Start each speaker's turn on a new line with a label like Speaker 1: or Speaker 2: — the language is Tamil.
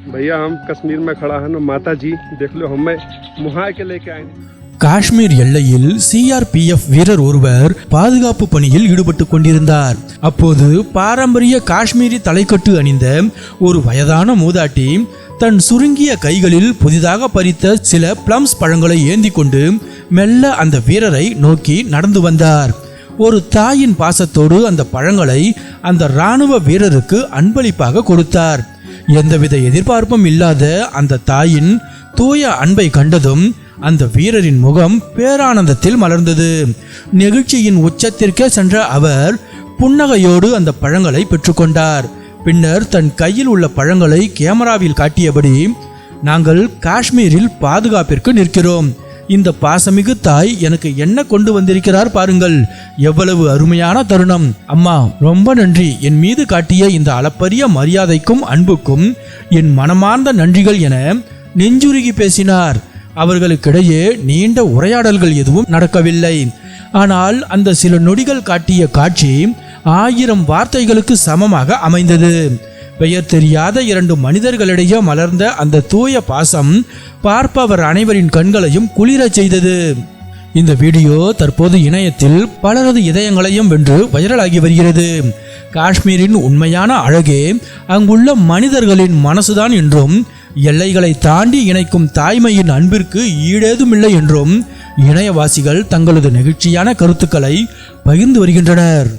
Speaker 1: भैया हम कश्मीर में खड़ा है ना माता जी देख लो हमें मुहा के लेके आए
Speaker 2: காஷ்மீர் எல்லையில் சிஆர்பிஎஃப் வீரர் ஒருவர் பாதுகாப்பு பணியில் ஈடுபட்டு கொண்டிருந்தார். அப்போது பாரம்பரிய காஷ்மீரி தலைக்கட்டு அணிந்த ஒரு வயதான மூதாட்டி தன் சுருங்கிய கைகளில் புதிதாக பறித்த சில பிளம்ஸ் பழங்களை ஏந்தி கொண்டு மெல்ல அந்த வீரரை நோக்கி நடந்து வந்தார். ஒரு தாயின் பாசத்தோடு அந்த பழங்களை அந்த இராணுவ வீரருக்கு அன்பளிப்பாக கொடுத்தார். எந்தவித எதிர்பார்ப்பும் இல்லாத அந்த தாயின் தூய அன்பை கண்டதும் அந்த வீரரின் முகம் பேரானந்தத்தில் மலர்ந்தது. நெகிழ்ச்சியின் உச்சத்திற்கே சென்ற அவர் புன்னகையோடு அந்த பழங்களை பெற்றுக்கொண்டார். பின்னர் தன் கையில் உள்ள பழங்களை கேமராவில் காட்டியபடி, நாங்கள் காஷ்மீரில் பாதுகாப்பிற்கு நிற்கிறோம். இந்த பாசமிகு தாய் எனக்கு என்ன கொண்டு வந்திருக்கிறார் பாருங்கள், எவ்வளவு அருமையான தருணம். அம்மா ரொம்ப நன்றி. என் மீது காட்டிய இந்த அளப்பரிய மரியாதைக்கும் அன்புக்கும் என் மனமார்ந்த நன்றிகள் என நெஞ்சுருகி பேசினார். அவர்களுக்கிடையே நீண்ட உரையாடல்கள் எதுவும் நடக்கவில்லை. ஆனால் அந்த சில நொடிகள் காட்டிய காட்சி 1000 வார்த்தைகளுக்கு சமமாக அமைந்தது. பெயர் தெரியாத 2 மனிதர்களிடையே மலர்ந்த அந்த தூய பாசம் பார்ப்பவர் அனைவரின் கண்களையும் குளிரச் செய்தது. இந்த வீடியோ தற்போது இணையத்தில் பலரது இதயங்களையும் வென்று வைரலாகி வருகிறது. காஷ்மீரின் உண்மையான அழகே அங்குள்ள மனிதர்களின் மனசுதான் என்றும், எல்லைகளை தாண்டி இணைக்கும் தாய்மையின் அன்பிற்கு ஈடேதுமில்லை என்றும் இணையவாசிகள் தங்களது நெகிழ்ச்சியான கருத்துக்களை பகிர்ந்து வருகின்றனர்.